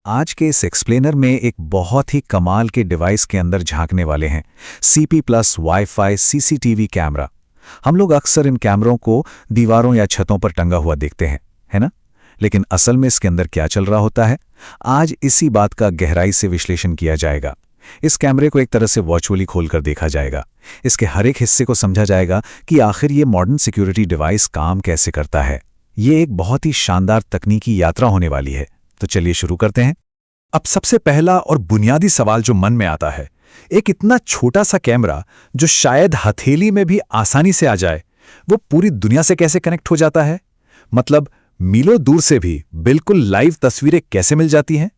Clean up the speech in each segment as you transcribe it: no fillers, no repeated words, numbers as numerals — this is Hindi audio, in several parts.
आज के इस एक्सप्लेनर में एक बहुत ही कमाल के डिवाइस के अंदर झांकने वाले हैं। CP plus wifi CCTV camera. हम लोग अक्सर इन कैमरों को दीवारों या छतों पर टंगा हुआ देखते हैं, है ना? लेकिन असल में इसके अंदर क्या चल रहा होता है, आज इसी बात का गहराई से विश्लेषण किया जाएगा। इस कैमरे को एक तरह से वर्चुअली खोलकर देखा जाएगा। इसके हर एक हिस्से को समझा जाएगा कि आखिर ये मॉडर्न सिक्योरिटी डिवाइस काम कैसे करता है। ये एक बहुत ही शानदार तकनीकी यात्रा होने वाली है। तो चलिए शुरू करते हैं। अब सबसे पहला और बुनियादी सवाल जो मन में आता है, एक इतना छोटा सा कैमरा जो शायद हथेली में भी आसानी से आ जाए, वो पूरी दुनिया से कैसे कनेक्ट हो जाता है? मतलब मीलों दूर से भी बिल्कुल लाइव तस्वीरें कैसे मिल जाती हैं?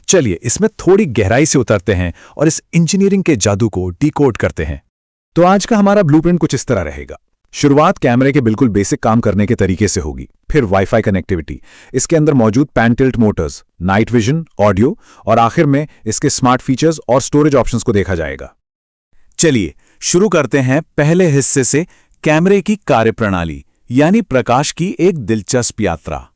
चलिए इसमें थोड़ी गहराई से उतरते हैं और इस इंजीनियरिंग के जादू को डिकोड करते हैं। तो आज का हमारा ब्लूप्रिंट कुछ इस तरह रहेगा। शुरुआत कैमरे के बिल्कुल बेसिक काम करने के तरीके से होगी, फिर वाईफाई कनेक्टिविटी, इसके अंदर मौजूद pan tilt Motors, night vision, audio और आखिर में इसके स्मार्ट फीचर्स और स्टोरेज ऑप्शंस को देखा जाएगा। चलिए शुरू करते हैं पहले हिस्से से, कैमरे की कार्यप्रणाली यानी प्रकाश की एक दिलचस्प यात्रा।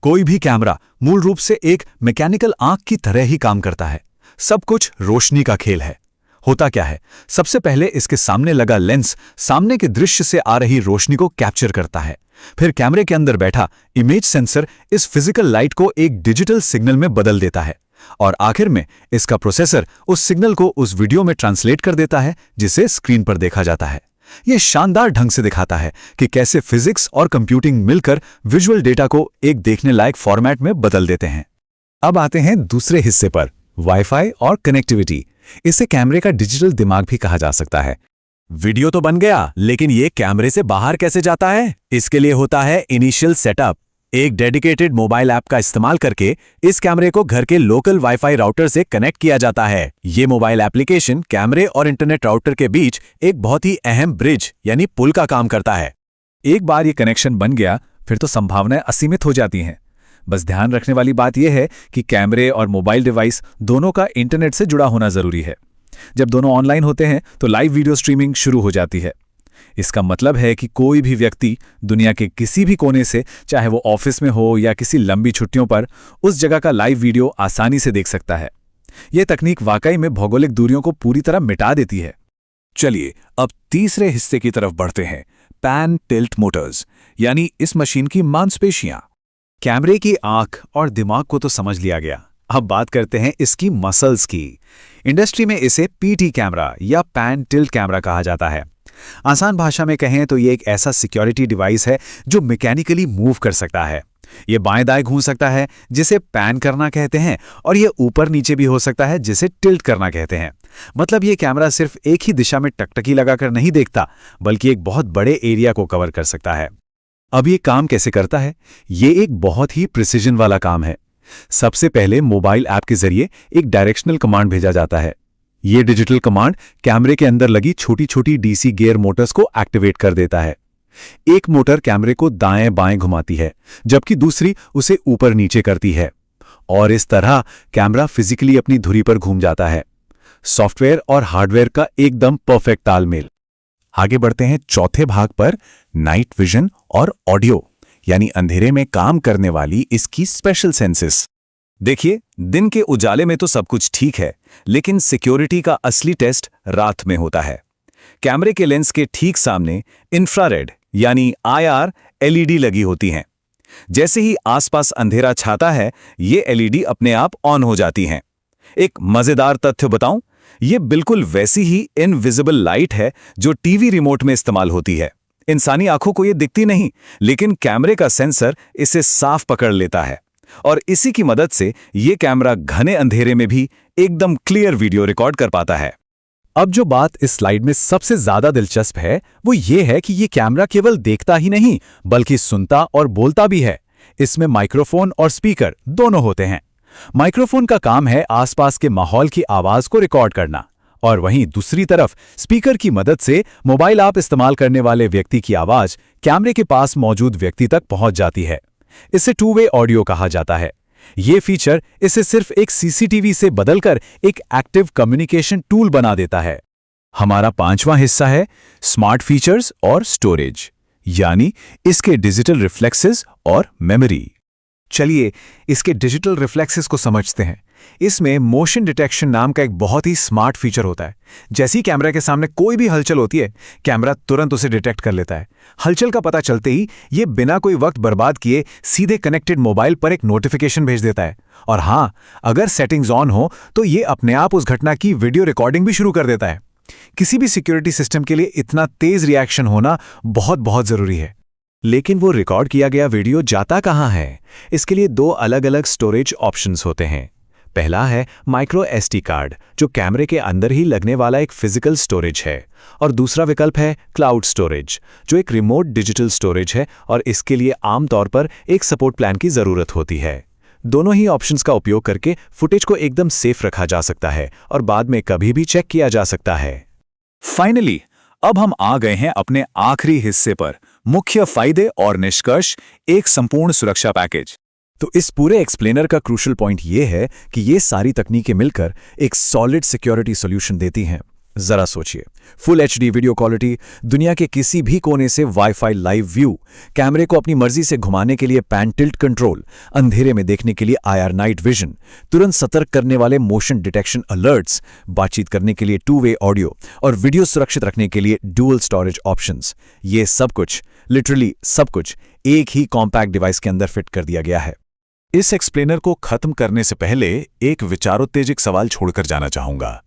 कोई भी कैमरा मूल रूप से एक मैकेनिकल आंख की तरह ही काम करता है। सब कुछ रोशनी का खेल है। होता क्या है, सबसे पहले इसके सामने लगा लेंस सामने के दृश्य से आ रही रोशनी को कैप्चर करता है। फिर कैमरे के अंदर बैठा इमेज सेंसर इस फिजिकल लाइट को एक डिजिटल सिग्नल में बदल देता है और आखिर में इसका प्रोसेसर उस सिग्नल को उस वीडियो में ट्रांसलेट कर देता है जिसे स्क्रीन पर देखा जाता है। यह शानदार ढंग से दिखाता है कि कैसे फिजिक्स और कंप्यूटिंग मिलकर विजुअल डेटा को एक देखने लायक फॉर्मेट में बदल देते हैं। अब आते हैं दूसरे हिस्से पर, वाईफाई और कनेक्टिविटी। इसे कैमरे का डिजिटल दिमाग भी कहा जा सकता है। वीडियो तो बन गया, लेकिन ये कैमरे से बाहर कैसे जाता है? इसके लिए होता है इनिशियल सेटअप। एक डेडिकेटेड मोबाइल ऐप का इस्तेमाल करके इस कैमरे को घर के लोकल वाईफाई राउटर से कनेक्ट किया जाता है। ये मोबाइल एप्लीकेशन कैमरे और इंटरनेट राउटर के बीच एक बहुत ही अहम ब्रिज यानी पुल का काम करता है। एक बार ये कनेक्शन बन गया, फिर तो संभावनाएं असीमित हो जाती हैं। बस ध्यान रखने वाली बात यह है कि कैमरे और मोबाइल डिवाइस दोनों का इंटरनेट से जुड़ा होना जरूरी है। जब दोनों ऑनलाइन होते हैं तो लाइव वीडियो स्ट्रीमिंग शुरू हो जाती है। इसका मतलब है कि कोई भी व्यक्ति दुनिया के किसी भी कोने से, चाहे वो ऑफिस में हो या किसी लंबी छुट्टियों पर, उस जगह का लाइव वीडियो आसानी से देख सकता है। यह तकनीक वाकई में भौगोलिक दूरियों को पूरी तरह मिटा देती है। चलिए अब तीसरे हिस्से की तरफ बढ़ते हैं, पैन टिल्ट मोटर्स यानी इस मशीन की मांसपेशियां। कैमरे की आंख और दिमाग को तो समझ लिया गया, अब बात करते हैं इसकी मसल्स की। इंडस्ट्री में इसे PT कैमरा या पैन टिल्ट कैमरा कहा जाता है। आसान भाषा में कहें तो ये एक ऐसा सिक्योरिटी डिवाइस है जो मैकेनिकली मूव कर सकता है। ये बाएं दाएं घूम सकता है, जिसे पैन करना कहते हैं, और ये ऊपर नीचे भी हो सकता है, जिसे टिल्ट करना कहते हैं। मतलब ये कैमरा सिर्फ एक ही दिशा में टकटकी लगाकर नहीं देखता, बल्कि एक बहुत बड़े एरिया को कवर कर सकता है। अब ये काम कैसे करता है? ये एक बहुत ही प्रिसिजन वाला काम है। सबसे पहले मोबाइल ऐप के जरिए एक डायरेक्शनल कमांड भेजा जाता है। ये डिजिटल कमांड कैमरे के अंदर लगी छोटी छोटी DC गियर मोटर्स को एक्टिवेट कर देता है। एक मोटर कैमरे को दाएं बाएं घुमाती है, जबकि दूसरी उसे ऊपर नीचे करती है, और इस तरह कैमरा फिजिकली अपनी धुरी पर घूम जाता है। सॉफ्टवेयर और हार्डवेयर का एकदम परफेक्ट तालमेल। आगे बढ़ते हैं चौथे भाग पर, नाइट विजन और ऑडियो यानी अंधेरे में काम करने वाली इसकी स्पेशल सेंसेस। देखिए, दिन के उजाले में तो सब कुछ ठीक है, लेकिन सिक्योरिटी का असली टेस्ट रात में होता है। कैमरे के लेंस के ठीक सामने इंफ्रारेड यानी IR LED लगी होती हैं। जैसे ही आसपास अंधेरा छाता है, ये LED अपने आप ऑन हो जाती हैं। एक मजेदार तथ्य बताऊं, ये बिल्कुल वैसी ही इनविजिबल लाइट है जो टीवी रिमोट में इस्तेमाल होती है। इंसानी आंखों को ये दिखती नहीं, लेकिन कैमरे का सेंसर इसे साफ पकड़ लेता है, और इसी की मदद से ये कैमरा घने अंधेरे में भी एकदम क्लियर वीडियो रिकॉर्ड कर पाता है। अब जो बात इस स्लाइड में सबसे ज्यादा दिलचस्प है, वो ये है कि ये कैमरा केवल देखता ही नहीं, बल्कि सुनता और बोलता भी है। इसमें माइक्रोफोन और स्पीकर दोनों होते हैं। माइक्रोफोन का काम है आसपास के माहौल की आवाज को रिकॉर्ड करना, और वहीं दूसरी तरफ स्पीकर की मदद से मोबाइल ऐप इस्तेमाल करने वाले व्यक्ति की आवाज कैमरे के पास मौजूद व्यक्ति तक पहुंच जाती है। इसे 2-वे ऑडियो कहा जाता है। ये फीचर इसे सिर्फ एक CCTV से बदलकर एक एक्टिव कम्युनिकेशन टूल बना देता है। हमारा पांचवां हिस्सा है स्मार्ट फीचर्स और स्टोरेज, यानी इसके डिजिटल रिफ्लेक्सेस और मेमोरी। चलिए इसके डिजिटल रिफ्लेक्सेस को समझते हैं। इसमें मोशन डिटेक्शन नाम का एक बहुत ही स्मार्ट फीचर होता है। जैसे ही कैमरा के सामने कोई भी हलचल होती है, कैमरा तुरंत उसे डिटेक्ट कर लेता है। हलचल का पता चलते ही ये बिना कोई वक्त बर्बाद किए सीधे कनेक्टेड मोबाइल पर एक नोटिफिकेशन भेज देता है। और हाँ, अगर सेटिंग्स ऑन हो तो ये अपने आप उस घटना की वीडियो रिकॉर्डिंग भी शुरू कर देता है। किसी भी सिक्योरिटी सिस्टम के लिए इतना तेज रिएक्शन होना बहुत बहुत जरूरी है। लेकिन वो रिकॉर्ड किया गया वीडियो जाता कहाँ है? इसके लिए दो अलग-अलग स्टोरेज ऑप्शंस होते हैं। पहला है माइक्रो एसडी कार्ड, जो कैमरे के अंदर ही लगने वाला एक फिजिकल स्टोरेज है, और दूसरा विकल्प है क्लाउड स्टोरेज, जो एक रिमोट डिजिटल स्टोरेज है और इसके लिए आमतौर पर एक सपोर्ट प्लान की ज़रूरत होती है। दोनों ही ऑप्शंस का उपयोग करके फुटेज को एकदम सेफ रखा जा सकता है और बाद में कभी भी चेक किया जा सकता है। फाइनली अब हम आ गए हैं अपने आखिरी हिस्से पर, मुख्य फायदे और निष्कर्ष, एक संपूर्ण सुरक्षा पैकेज। तो इस पूरे एक्सप्लेनर का क्रूशल पॉइंट ये है कि ये सारी तकनीकें मिलकर एक सॉलिड सिक्योरिटी सॉल्यूशन देती हैं। जरा सोचिए, फुल एचडी वीडियो क्वालिटी, दुनिया के किसी भी कोने से वाईफाई लाइव व्यू, कैमरे को अपनी मर्जी से घुमाने के लिए पैन टिल्ट कंट्रोल, अंधेरे में देखने के लिए आईआर नाइट विजन, तुरंत सतर्क करने वाले मोशन डिटेक्शन अलर्ट्स, बातचीत करने के लिए टू वे ऑडियो और वीडियो सुरक्षित रखने के लिए डुअल स्टोरेज ऑप्शंस। ये सब कुछ, लिटरली सब कुछ, एक ही कॉम्पैक्ट डिवाइस के अंदर फिट कर दिया गया है। इस एक्सप्लेनर को खत्म करने से पहले एक विचारोत्तेजक सवाल छोड़कर जाना चाहूंगा।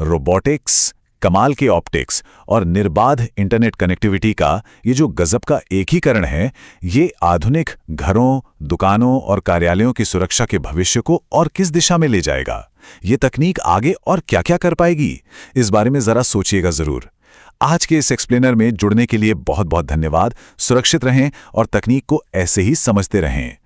रोबोटिक्स, कमाल के ऑप्टिक्स और निर्बाध इंटरनेट कनेक्टिविटी का ये जो गजब का एकीकरण है, ये आधुनिक घरों, दुकानों और कार्यालयों की सुरक्षा के भविष्य को और किस दिशा में ले जाएगा? ये तकनीक आगे और क्या-क्या कर पाएगी? इस बारे में जरा सोचिएगा जरूर। आज के इस एक्सप्लेनर में जुड़ने के लिए बहुत बहुत धन्यवाद। सुरक्षित रहें और तकनीक को ऐसे ही समझते रहें।